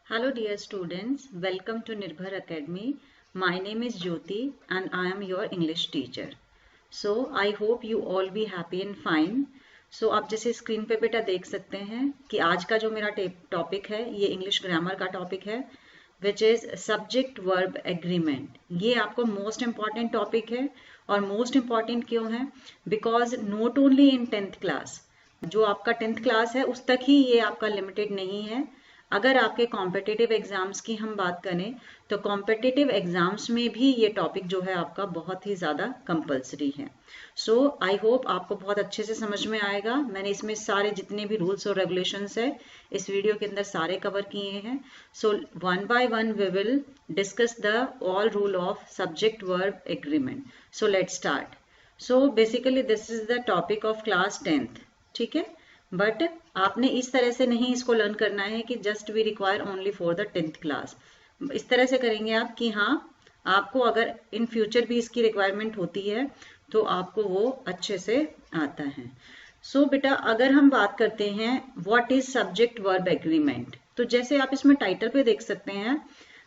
Hello dear students, welcome to Nirbhar Academy. My name is Jyoti and I am your English teacher. So I hope you all be happy and fine. So आप जैसे screen पे बेटा देख सकते हैं कि आज का जो मेरा टॉपिक है ये इंग्लिश ग्रामर का टॉपिक है which is subject verb agreement. ये आपको मोस्ट इम्पॉर्टेंट टॉपिक है और मोस्ट इम्पॉर्टेंट क्यों है? Because not only in 10th class, जो आपका 10th क्लास है उस तक ही ये आपका लिमिटेड नहीं है। अगर आपके कॉम्पिटिटिव एग्जाम्स की हम बात करें तो कॉम्पिटिटिव एग्जाम्स में भी ये टॉपिक जो है आपका बहुत ही ज़्यादा कंपलसरी है। सो आई होप आपको बहुत अच्छे से समझ में आएगा। मैंने इसमें सारे जितने भी रूल्स और रेगुलेशंस है इस वीडियो के अंदर सारे कवर किए हैं। So one by one we will discuss the all rule of subject verb agreement. So let's start. So basically this is the topic of class 10th, ठीक है। बट आपने इस तरह से नहीं इसको लर्न करना है कि just we require only for the 10th class. इस तरह से करेंगे आप कि हाँ, आपको अगर इन फ्यूचर भी इसकी रिक्वायरमेंट होती है तो आपको वो अच्छे से आता है। सो बेटा अगर हम बात करते हैं what is subject verb agreement, तो जैसे आप इसमें टाइटल पे देख सकते हैं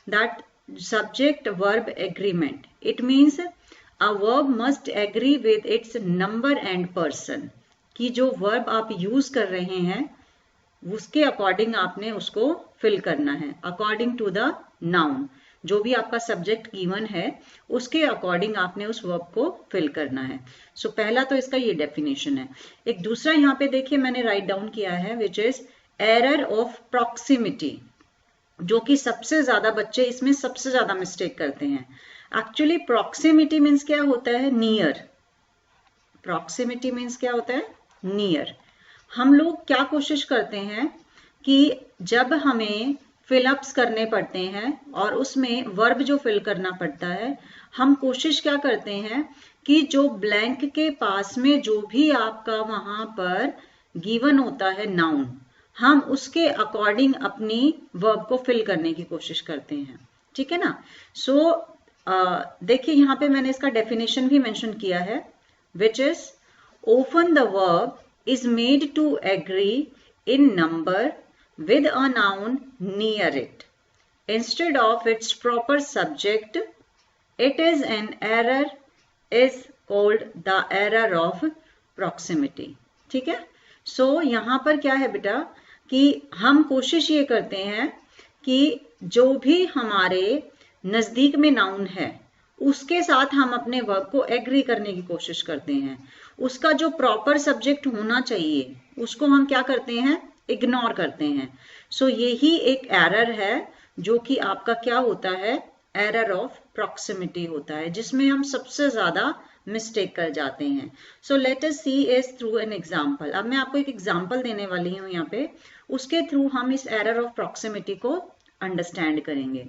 that subject verb agreement it means a verb must agree with its number and person, कि जो वर्ब आप यूज कर रहे हैं उसके अकॉर्डिंग आपने उसको फिल करना है, अकॉर्डिंग टू द नाउन। जो भी आपका सब्जेक्ट गिवन है उसके अकॉर्डिंग आपने उस वर्ब को फिल करना है। सो पहला तो इसका ये डेफिनेशन है। एक दूसरा यहाँ पे देखिए मैंने राइट डाउन किया है which is error of proximity, जो कि सबसे ज्यादा बच्चे इसमें सबसे ज्यादा मिस्टेक करते हैं। एक्चुअली प्रॉक्सिमिटी मीन्स क्या होता है? नियर। प्रॉक्सिमिटी मीन्स क्या होता है? नियर। हम लोग क्या कोशिश करते हैं कि जब हमें फिलअप्स करने पड़ते हैं और उसमें वर्ब जो फिल करना पड़ता है, हम कोशिश क्या करते हैं कि जो ब्लैंक के पास में जो भी आपका वहां पर गिवन होता है नाउन, हम उसके अकॉर्डिंग अपनी वर्ब को फिल करने की कोशिश करते हैं, ठीक है ना। सो देखिए यहाँ पे मैंने इसका डेफिनेशन भी मेंशन किया है which is often the verb is made to agree in number with a noun near it instead of its proper subject. It is an error is called the error of proximity, ठीक है। सो यहाँ पर क्या है बेटा कि हम कोशिश ये करते हैं कि जो भी हमारे नजदीक में नाउन है उसके साथ हम अपने वर्ब को एग्री करने की कोशिश करते हैं। उसका जो प्रॉपर सब्जेक्ट होना चाहिए उसको हम क्या करते हैं? इग्नोर करते हैं। सो यही एक एरर है जो कि आपका क्या होता है? एरर ऑफ प्रॉक्सिमिटी होता है, जिसमें हम सबसे ज्यादा मिस्टेक कर जाते हैं। So let us see is through an example. अब मैं आपको एक एग्जाम्पल देने वाली हूँ यहाँ पे, उसके थ्रू हम इस एरर ऑफ प्रॉक्सिमिटी को अंडरस्टैंड करेंगे।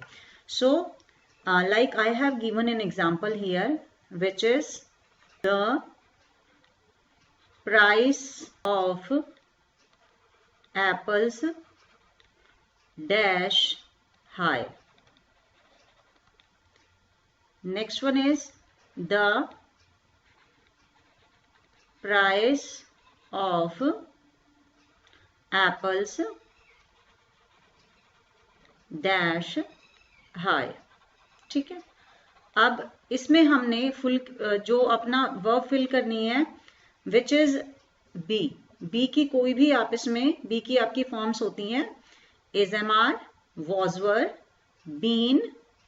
सो like I have given an example here which is the price of apples dash high. Next one is the price of apples dash high, ठीक है। अब इसमें हमने फुल जो अपना वर्ब फिल करनी है विच इज बी। बी की कोई भी आप इसमें बी की आपकी फॉर्म्स होती हैं is am are, was were, been,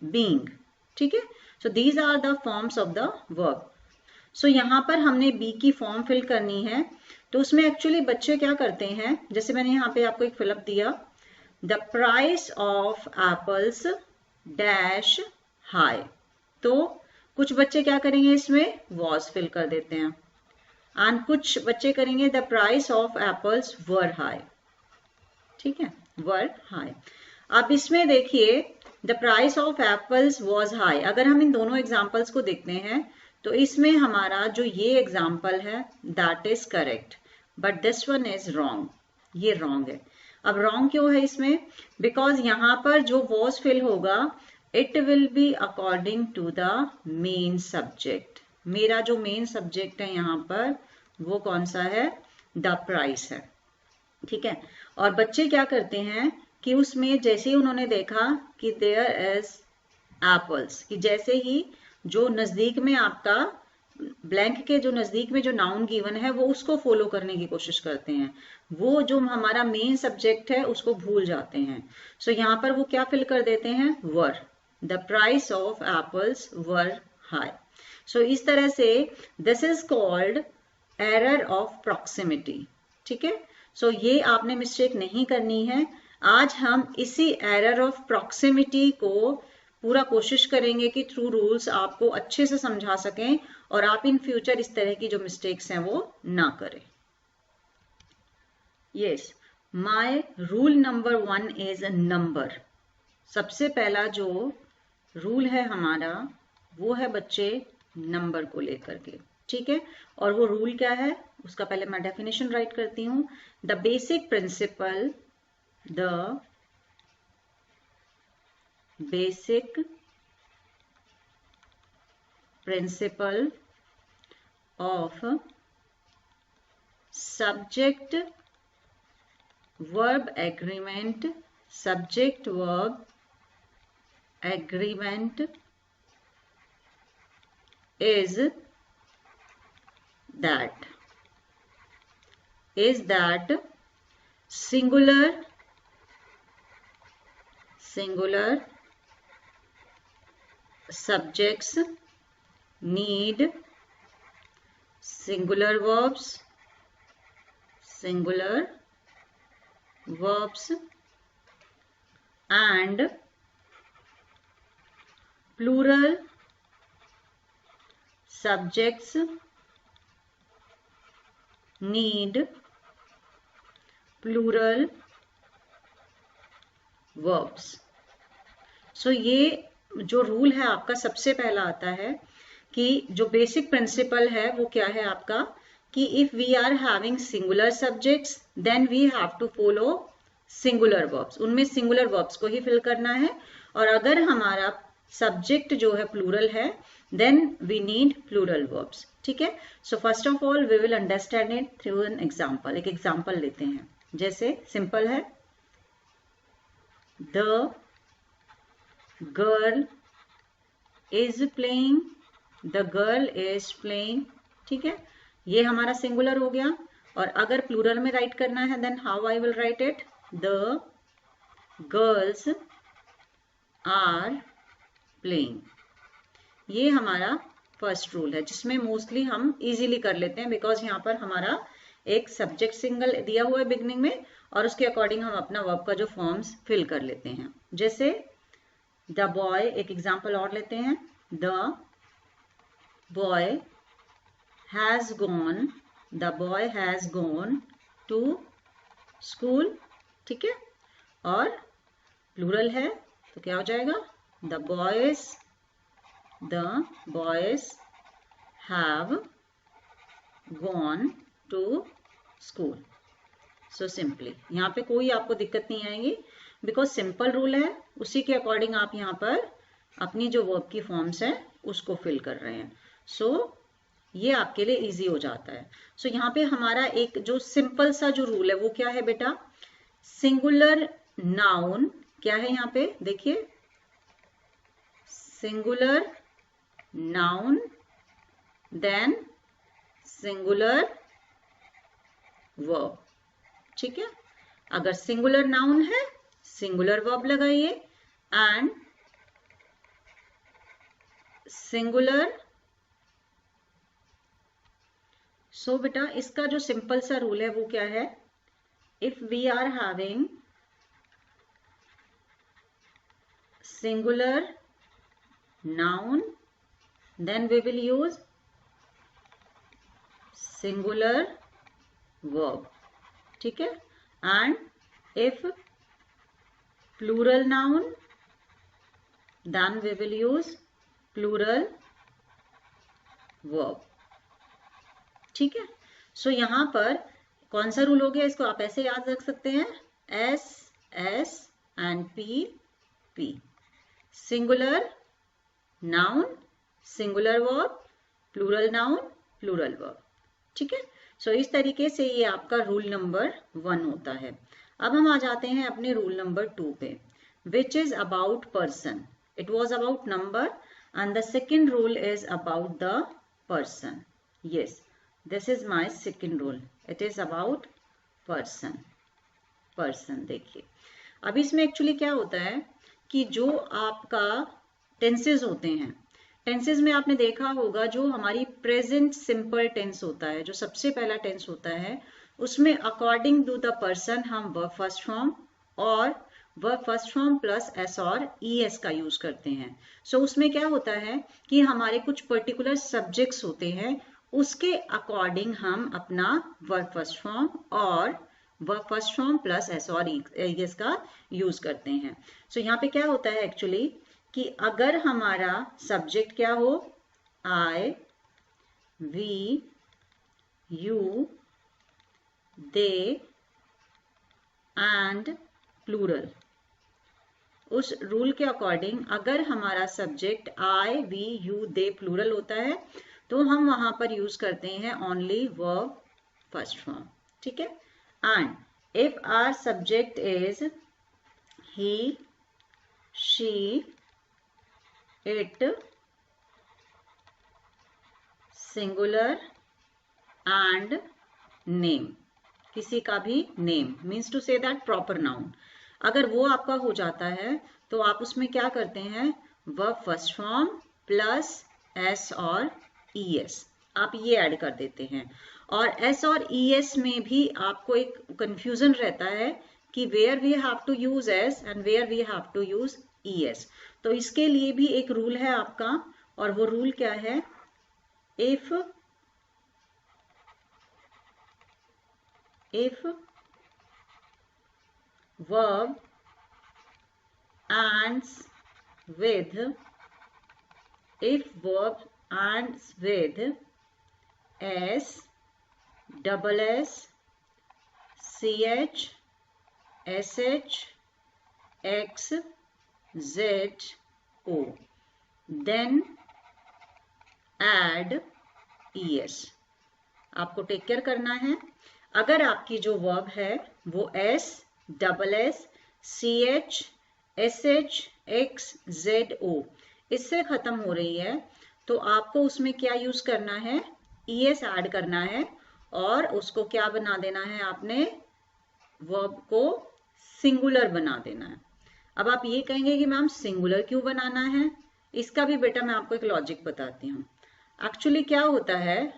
being, ठीक है। So these are the forms of the verb. So यहाँ पर हमने बी की फॉर्म फिल करनी है, तो उसमें एक्चुअली बच्चे क्या करते हैं, जैसे मैंने यहाँ पे आपको एक फिलअप दिया, the price of apples dash high. तो कुछ बच्चे क्या करेंगे इसमें वॉज फिल कर देते हैं एंड कुछ बच्चे करेंगे the price of apples were high, ठीक है, वर हाई। अब इसमें देखिए the price of apples was high, अगर हम इन दोनों एग्जाम्पल्स को देखते हैं तो इसमें हमारा जो ये एग्जाम्पल है that is correct, but this one is wrong, ये रॉन्ग है। अब रॉन्ग क्यों है इसमें? बिकॉज यहाँ पर जो वॉज फिल होगा it will be according to the main subject. मेरा जो मेन सब्जेक्ट है यहाँ पर वो कौन सा है? द प्राइस है, ठीक है। और बच्चे क्या करते हैं कि उसमें जैसे ही उन्होंने देखा कि देयर इज एप्पल्स, कि जैसे ही जो नजदीक में आपका ब्लैंक के जो नजदीक में जो नाउन गिवन है वो उसको फॉलो करने की कोशिश करते हैं, वो जो हमारा मेन सब्जेक्ट है उसको भूल जाते हैं। सो यहाँ पर वो क्या फिल कर देते हैं, were, the price of apples were high. So इस तरह से this is called error of proximity. ठीक है, सो ये आपने मिस्टेक नहीं करनी है। आज हम इसी एरर ऑफ प्रॉक्सिमिटी को पूरा कोशिश करेंगे कि थ्रू रूल्स आपको अच्छे से समझा सकें और आप इन फ्यूचर इस तरह की जो मिस्टेक्स हैं वो ना करें। Yes, my rule number 1 is number. सबसे पहला जो रूल है हमारा वो है बच्चे नंबर को लेकर के। ठीक है, और वो रूल क्या है उसका पहले मैं डेफिनेशन राइट करती हूँ। The basic principle, the basic principle of subject verb agreement, subject verb agreement is that singular subjects need singular verbs and plural subjects need plural verbs। सो ये जो रूल है आपका सबसे पहला आता है कि जो बेसिक प्रिंसिपल है वो क्या है आपका, कि if we are having singular subjects then we have to follow singular verbs, उनमें सिंगुलर वर्ब्स को ही फिल करना है। और अगर हमारा सब्जेक्ट जो है प्लूरल है then we need plural verbs. ठीक है, so first of all we will understand it through an example. एक एग्जांपल लेते हैं, जैसे सिंपल है, the girl is playing, the girl is playing. ठीक है, ये हमारा सिंगुलर हो गया। और अगर प्लूरल में राइट करना है then how I will write it, the girls are playing. ये हमारा फर्स्ट रूल है जिसमें मोस्टली हम इजीली कर लेते हैं बिकॉज यहाँ पर हमारा एक सब्जेक्ट सिंगल दिया हुआ है बिगनिंग में और उसके अकॉर्डिंग हम अपना वर्ब का जो फॉर्म्स फिल कर लेते हैं। जैसे द बॉय, एक एग्जांपल और लेते हैं, the boy has gone, the boy has gone to school. ठीक है, और प्लूरल है तो क्या हो जाएगा, the boys have gone to school. So simply यहाँ पे कोई आपको दिक्कत नहीं आएगी बिकॉज सिंपल रूल है, उसी के अकॉर्डिंग आप यहाँ पर अपनी जो वर्ब की फॉर्म्स है उसको फिल कर रहे हैं। सो ये आपके लिए इजी हो जाता है। सो यहाँ पे हमारा एक जो सिंपल सा जो रूल है वो क्या है बेटा, सिंगुलर नाउन क्या है यहाँ पे देखिए, singular noun then singular verb. ठीक है, अगर सिंगुलर नाउन है सिंगुलर वर्ब लगाइए एंड सिंगुलर। सो बेटा इसका जो सिंपल सा रूल है वो क्या है, if we are having singular noun then we will use singular verb. ठीक है, and if plural noun then we will use plural verb. ठीक है, सो यहां पर कौन सा रूल हो गया, इसको आप ऐसे याद रख सकते हैं, S S and P P, singular noun singular verb, plural noun plural verb. ठीक है, सो इस तरीके से ये आपका रूल नंबर 1 होता है। अब हम आ जाते हैं अपने रूल नंबर 2 पे, which is about person. It was about number and the second rule is about the person. Yes, this is my second rule. It is about person. देखिए अब इसमें एक्चुअली क्या होता है कि जो आपका टेंसेज होते हैं, टेंसेज में आपने देखा होगा जो हमारी प्रेजेंट सिंपल टेंस होता है, जो सबसे पहला टेंस होता है, उसमें अकॉर्डिंग टू द पर्सन हम वर्ब फर्स्ट फॉर्म और verb first form plus S और ईएस का यूज करते हैं. सो उसमें क्या होता है कि हमारे कुछ पर्टिकुलर सब्जेक्ट्स होते हैं, उसके अकॉर्डिंग हम अपना वर्ब फर्स्ट फॉर्म और verb first form plus S और ईएस का यूज करते हैं. सो यहाँ पे क्या होता है एक्चुअली कि अगर हमारा सब्जेक्ट क्या हो, I, we, you, they and plural, उस रूल के अकॉर्डिंग अगर हमारा subject I, we, you, they plural होता है तो हम वहां पर यूज करते हैं ओनली वर्ब फर्स्ट फॉर्म. ठीक है. And if our subject is he, she, it, singular and name, किसी का भी name means to say that proper noun, अगर वो आपका हो जाता है तो आप उसमें क्या करते हैं, verb first form plus S और ईएस आप ये ऐड कर देते हैं. और एस और ईएस में भी आपको एक कंफ्यूजन रहता है कि where we have to use S and where we have to use ES. तो इसके लिए भी एक रूल है आपका, और वो रूल क्या है, if verb ends with s, double s, ch, sh, x, z, o, then add es. आपको टेक केयर करना है. अगर आपकी जो वर्ब है वो S, double S, C H, S H, X, Z, O इससे खत्म हो रही है तो आपको उसमें क्या यूज करना है, ईएस ऐड करना है और उसको क्या बना देना है, आपने वर्ब को सिंगुलर बना देना है. अब आप ये कहेंगे कि मैम सिंगुलर क्यों बनाना है, इसका भी बेटा मैं आपको एक लॉजिक बताती हूँ. एक्चुअली क्या होता है,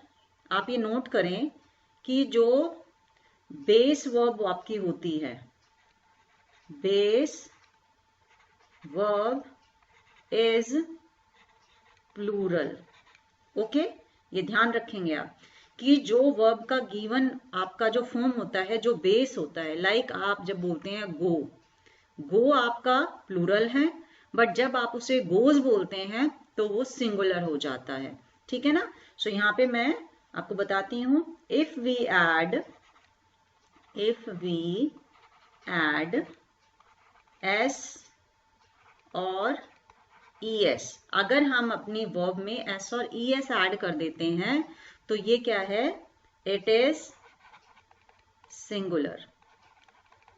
आप ये नोट करें कि जो बेस वर्ब आपकी होती है, base verb is plural. Okay, ये ध्यान रखेंगे आप कि जो वर्ब का गिवन आपका जो फॉर्म होता है, जो बेस होता है, लाइक आप जब बोलते हैं गो, गो आपका प्लूरल है, बट जब आप उसे गोज बोलते हैं तो वो सिंगुलर हो जाता है. ठीक है ना. सो यहाँ पे मैं आपको बताती हूं, इफ वी एड एस और ईएस, अगर हम अपनी वर्ब में एस और ईएस ऐड कर देते हैं तो ये क्या है, इट इज सिंगुलर,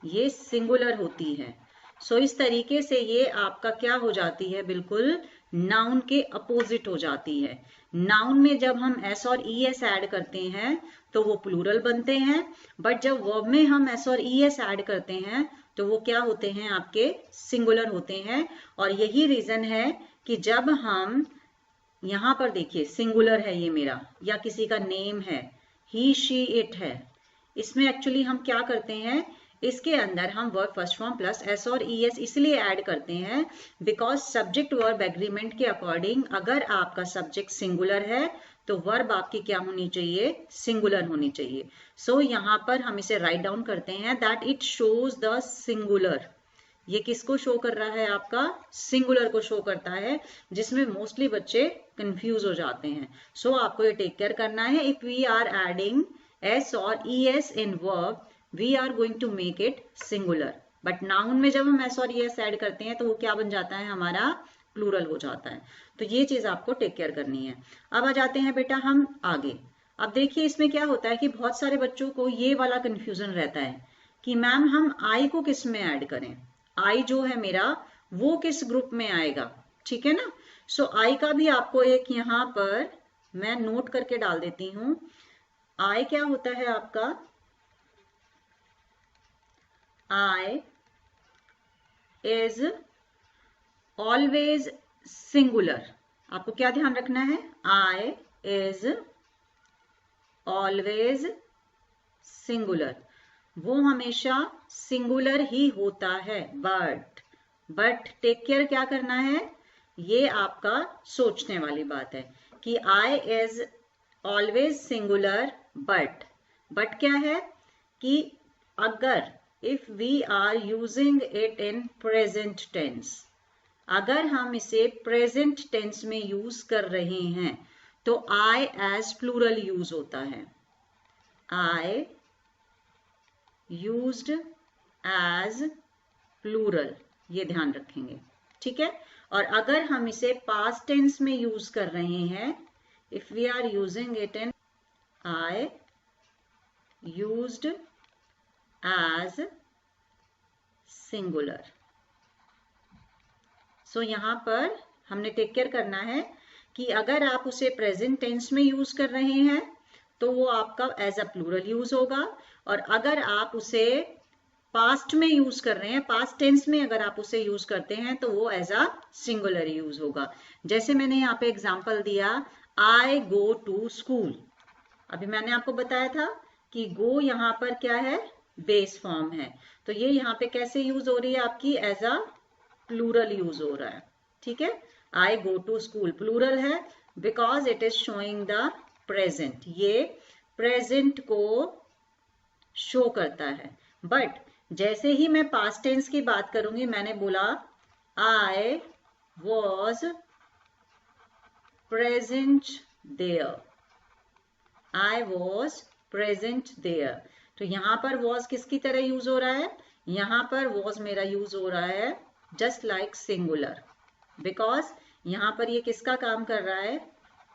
ये सिंगुलर होती है. सो इस तरीके से ये आपका क्या हो जाती है, बिल्कुल नाउन के अपोजिट हो जाती है. नाउन में जब हम एस और ईएस ऐड करते हैं तो वो प्लूरल बनते हैं, बट जब वर्ब में हम एस और ईएस ऐड करते हैं तो वो क्या होते हैं, आपके सिंगुलर होते हैं. और यही रीजन है कि जब हम यहाँ पर देखिए सिंगुलर है ये मेरा, या किसी का नेम है, ही, शी, इट है, इसमें एक्चुअली हम क्या करते हैं, इसके अंदर हम verb first form plus S और ईएस इसलिए ऐड करते हैं बिकॉज सब्जेक्ट वर्ब एग्रीमेंट के अकॉर्डिंग अगर आपका सब्जेक्ट सिंगुलर है तो वर्ब आपकी क्या होनी चाहिए, सिंगुलर होनी चाहिए. सो यहाँ पर हम इसे राइट डाउन करते हैं that it shows the singular. ये किसको शो कर रहा है, आपका सिंगुलर को शो करता है, जिसमें मोस्टली बच्चे कंफ्यूज हो जाते हैं. सो आपको ये टेक केयर करना है, if we are adding S और ES in verb we are going to make it singular, but noun में जब हम s और es ऐड करते हैं तो वो क्या बन जाता है, हमारा प्लूरल हो जाता है. तो ये चीज आपको टेक केयर करनी है. अब आ जाते हैं बेटा हम आगे. अब देखिए इसमें क्या होता है कि बहुत सारे बच्चों को ये वाला कंफ्यूजन रहता है कि मैम हम आई को किस में ऐड करें, आई जो है मेरा वो किस ग्रुप में आएगा, ठीक है ना। सो आई का भी आपको एक यहाँ पर मैं नोट करके डाल देती हूँ। आई क्या होता है आपका, आई इज ऑलवेज सिंगुलर। आपको क्या ध्यान रखना है, आई इज ऑलवेज सिंगुलर, वो हमेशा सिंगुलर ही होता है। बट टेक केयर क्या करना है, ये आपका सोचने वाली बात है कि I is always singular but क्या है कि अगर if we are using it in present tense, अगर हम इसे प्रेजेंट टेंस में यूज कर रहे हैं तो आई एज प्लूरल यूज होता है, आई यूज्ड एज प्लूरल, ये ध्यान रखेंगे, ठीक है। और अगर हम इसे पास्ट टेंस में यूज कर रहे हैं, if we are using it in I used as singular, सो यहां पर हमने टेक केयर करना है कि अगर आप उसे प्रेजेंट टेंस में यूज कर रहे हैं तो वो आपका एज अ प्लूरल यूज होगा, और अगर आप उसे पास्ट में यूज कर रहे हैं, पास्ट टेंस में अगर आप उसे यूज करते हैं तो वो एज अ सिंगुलर यूज होगा। जैसे मैंने यहाँ पे एग्जांपल दिया, आई गो टू स्कूल। अभी मैंने आपको बताया था कि गो यहाँ पर क्या है, बेस फॉर्म है, तो ये यहाँ पे कैसे यूज हो रही है आपकी, एज अ प्लूरल यूज हो रहा है, ठीक है। आई गो टू स्कूल प्लूरल है because it is showing the present, ये प्रेजेंट को शो करता है। बट जैसे ही मैं पास्ट टेंस की बात करूंगी, मैंने बोला I was present there, I was present there, तो यहां पर वॉज किसकी तरह यूज हो रहा है, यहां पर वॉज मेरा यूज हो रहा है जस्ट लाइक सिंगुलर, बिकॉज यहां पर ये किसका काम कर रहा है,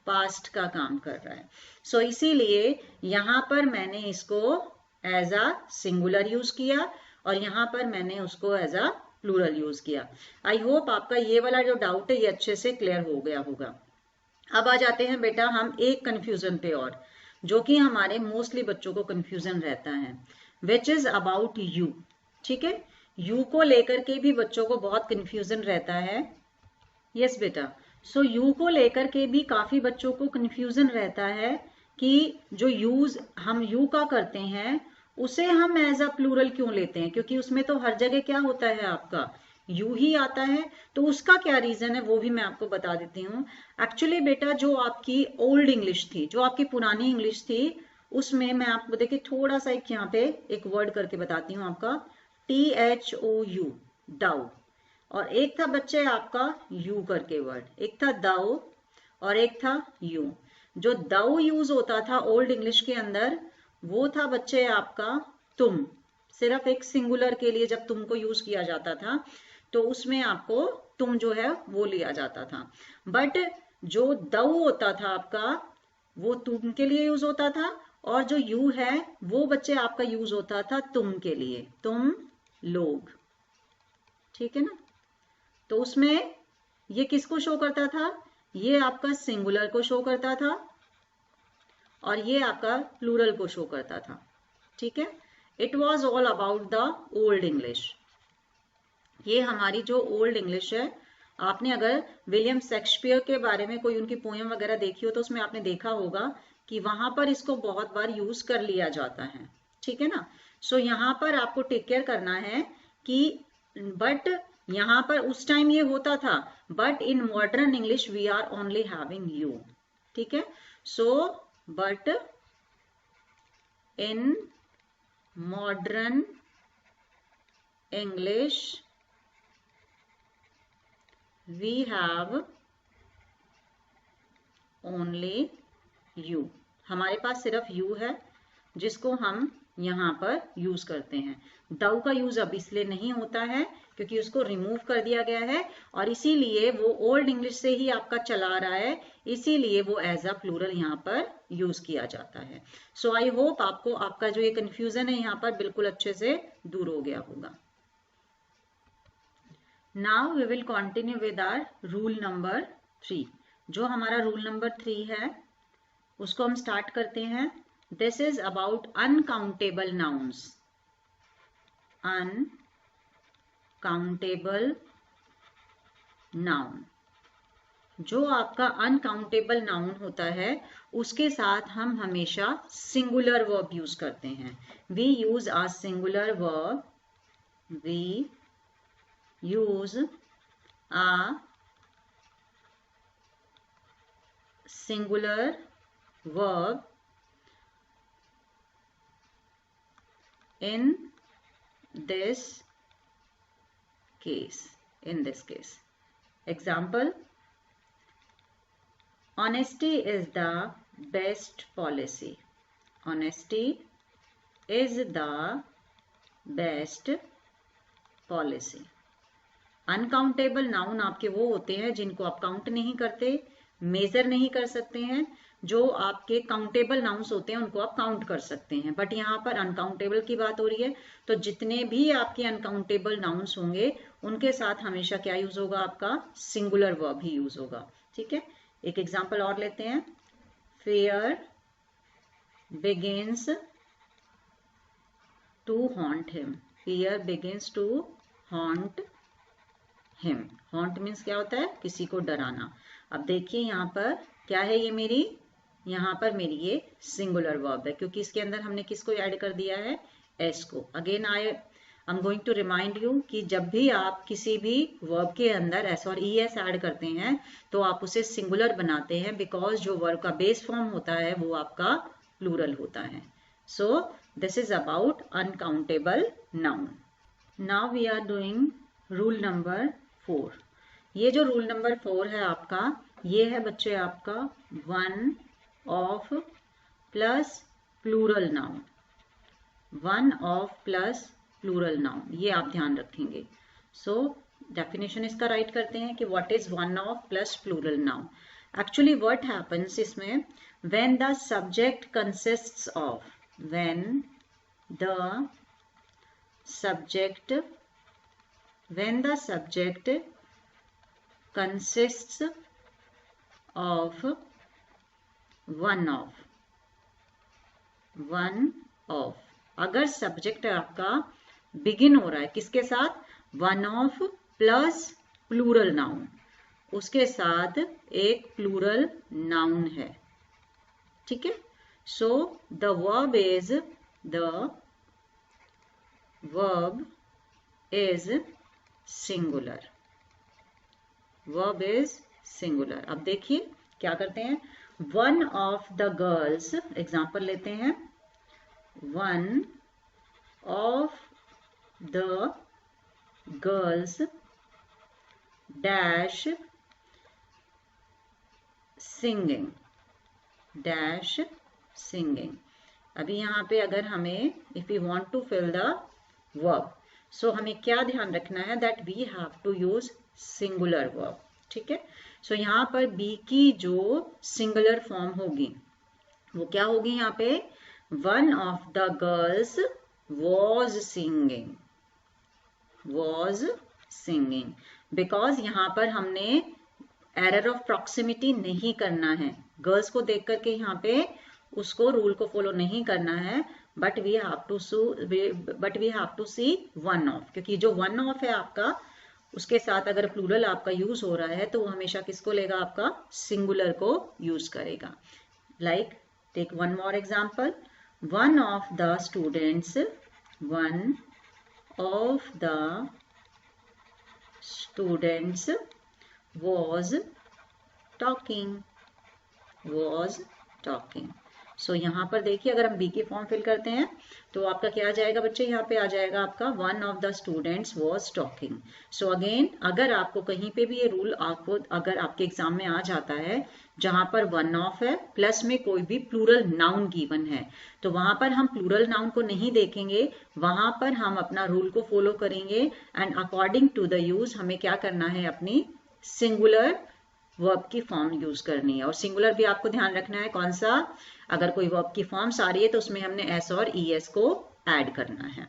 पास्ट का काम कर रहा है। सो इसीलिए यहां पर मैंने इसको एज अ सिंगुलर यूज किया और यहां पर मैंने उसको एज अ प्लूरल यूज किया। आई होप आपका ये वाला जो डाउट है ये अच्छे से क्लियर हो गया होगा। अब आ जाते हैं बेटा हम एक कंफ्यूजन पे और, जो कि हमारे मोस्टली बच्चों को कंफ्यूजन रहता है, विच इज अबाउट यू, ठीक है। यू को लेकर के भी बच्चों को बहुत कंफ्यूजन रहता है। यस बेटा, सो यू को लेकर के भी काफी बच्चों को कंफ्यूजन रहता है कि जो यूज हम यू का करते हैं उसे हम एज अ प्लूरल क्यों लेते हैं, क्योंकि उसमें तो हर जगह क्या होता है आपका यू ही आता है, तो उसका क्या रीजन है वो भी मैं आपको बता देती हूँ। एक्चुअली बेटा जो आपकी ओल्ड इंग्लिश थी, जो आपकी पुरानी इंग्लिश थी, उसमें मैं आपको देखिए थोड़ा सा एक यहाँ पे एक वर्ड करके बताती हूँ आपका, THOU, डाउ, और एक था बच्चे आपका यू करके वर्ड, एक था दाउ और एक था यू। जो दाउ यूज होता था ओल्ड इंग्लिश के अंदर वो था बच्चे आपका तुम, सिर्फ एक सिंगुलर के लिए जब तुम को यूज किया जाता था तो उसमें आपको तुम जो है वो लिया जाता था। बट जो दाउ होता था आपका वो तुम के लिए यूज होता था, और जो यू है वो बच्चे आपका यूज होता था तुम के लिए, तुम लोग, ठीक है ना। तो उसमें ये किसको शो करता था, ये आपका सिंगुलर को शो करता था और ये आपका प्लूरल को शो करता था, ठीक है। It was all about the old English. ये हमारी जो ओल्ड इंग्लिश है, आपने अगर विलियम शेक्सपियर के बारे में कोई उनकी पोयम वगैरह देखी हो तो उसमें आपने देखा होगा कि वहां पर इसको बहुत बार यूज कर लिया जाता है, ठीक है ना। सो यहाँ पर आपको टेक केयर करना है कि बट यहाँ पर उस टाइम ये होता था, but in modern English we are only having you, ठीक है। So but in modern English we have only you, हमारे पास सिर्फ यू है जिसको हम यहाँ पर यूज करते हैं। दाउ का यूज अब इसलिए नहीं होता है क्योंकि उसको रिमूव कर दिया गया है और इसीलिए वो ओल्ड इंग्लिश से ही आपका चला रहा है, इसीलिए वो एज अ प्लूरल यहाँ पर यूज किया जाता है। सो आई होप आपको आपका जो ये कंफ्यूजन है यहाँ पर बिल्कुल अच्छे से दूर हो गया होगा। Now we will continue with our rule number 3। जो हमारा रूल नंबर 3 है उसको हम स्टार्ट करते हैं। This is about uncountable nouns. Uncountable noun, जो आपका अनकाउंटेबल नाउन होता है उसके साथ हम हमेशा सिंगुलर वर्ब यूज करते हैं। We use a singular verb, we use a singular verb in this case. Example: honesty is the best policy. Honesty is the best policy. Uncountable noun आपके वो होते हैं जिनको आप काउंट नहीं करते, मेजर नहीं कर सकते हैं। जो आपके काउंटेबल नाउन्स होते हैं उनको आप काउंट कर सकते हैं, बट यहाँ पर अनकाउंटेबल की बात हो रही है। तो जितने भी आपके अनकाउंटेबल नाउन्स होंगे उनके साथ हमेशा क्या यूज होगा, आपका सिंगुलर वर्ब ही यूज होगा। ठीक है, एक एग्जाम्पल और लेते हैं। Fear begins to haunt him. Fear begins to haunt him. Haunt means क्या होता है, किसी को डराना। अब देखिए यहाँ पर क्या है, ये मेरी यहाँ पर मेरी ये सिंगुलर वर्ब है क्योंकि इसके अंदर हमने किसको ऐड कर दिया है, एस को। Again I am going to remind you कि जब भी आप किसी भी वर्ब के अंदर एस और ई एस ऐड करते हैं तो आप उसे सिंगुलर बनाते हैं, बिकॉज जो वर्ब का बेस फॉर्म होता है वो आपका प्लूरल होता है। So this is about uncountable noun. Now we are doing rule number 4। ये जो रूल नंबर 4 है आपका, ये है बच्चे आपका one of plus plural noun. One of plus plural noun, ये आप ध्यान रखेंगे। सो डेफिनेशन इसका राइट करते हैं कि what is one of plus plural noun. Actually what happens इसमें, when the subject consists of, when the subject consists of one of, अगर सब्जेक्ट आपका बिगिन हो रहा है किसके साथ, one of plus plural noun, उसके साथ एक प्लूरल नाउन है। ठीक है, so the verb is singular। verb is singular। अब देखिए क्या करते हैं, one of the girls, example लेते हैं। One of the girls dash singing, dash singing. अभी यहाँ पे अगर हमें if you want to fill the verb, so हमें क्या ध्यान रखना है, that we have to use singular verb. ठीक है, सो यहाँ पर बी की जो सिंगुलर फॉर्म होगी वो क्या होगी, यहाँ पे one of the girls was singing, because यहाँ पर हमने एरर ऑफ प्रॉक्सिमिटी नहीं करना है। गर्ल्स को देख करके यहाँ पे उसको रूल को फॉलो नहीं करना है, but we have to see one of, क्योंकि जो वन ऑफ है आपका उसके साथ अगर प्लूरल आपका यूज हो रहा है तो वो हमेशा किसको लेगा, आपका सिंगुलर को यूज करेगा। Like take one more example, one of the students was talking। सो यहाँ पर देखिए अगर हम बी की फॉर्म फिल करते हैं तो आपका क्या आ जाएगा बच्चे, यहाँ पे आ जाएगा आपका one of the students was talking. So again अगर आपको कहीं पे भी ये रूल आपको अगर आपके एग्जाम में आ जाता है जहां पर वन ऑफ है प्लस में कोई भी प्लूरल नाउन गिवन है तो वहां पर हम प्लूरल नाउन को नहीं देखेंगे, वहां पर हम अपना रूल को फॉलो करेंगे and according to the use हमें क्या करना है, अपनी सिंगुलर वर्ब की फॉर्म यूज करनी है। और सिंगुलर भी आपको ध्यान रखना है कौन सा, अगर कोई वर्ब की फॉर्म्स आ रही है तो उसमें हमने एस और ई एस को ऐड करना है।